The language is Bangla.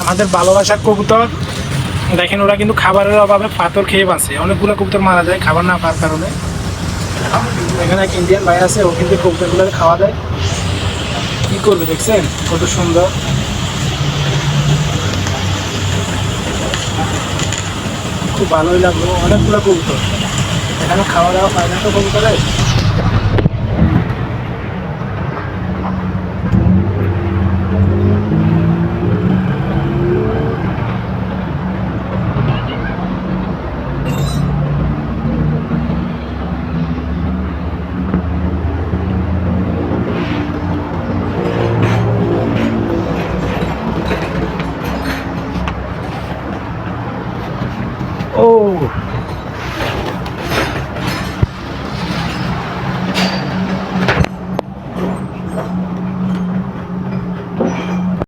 আমাদের ভালোবাসার কবুতর দেখেন, ওরা কিন্তু খাবারের অভাবে পাথর খেয়ে বাঁচে। অনেকগুলো কবুতর মারা যায় খাবার না পাওয়ার কারণে। এখানে এক ইন্ডিয়ান ভাই আছে, ও কিন্তু কবুতরগুলো খাওয়া দেয়। কি করবে দেখছেন কত সুন্দর। খুব ভালোই লাগলো, অনেকগুলো কবুতর। এখানে খাওয়া দাওয়া পায় না তো কবুতরে।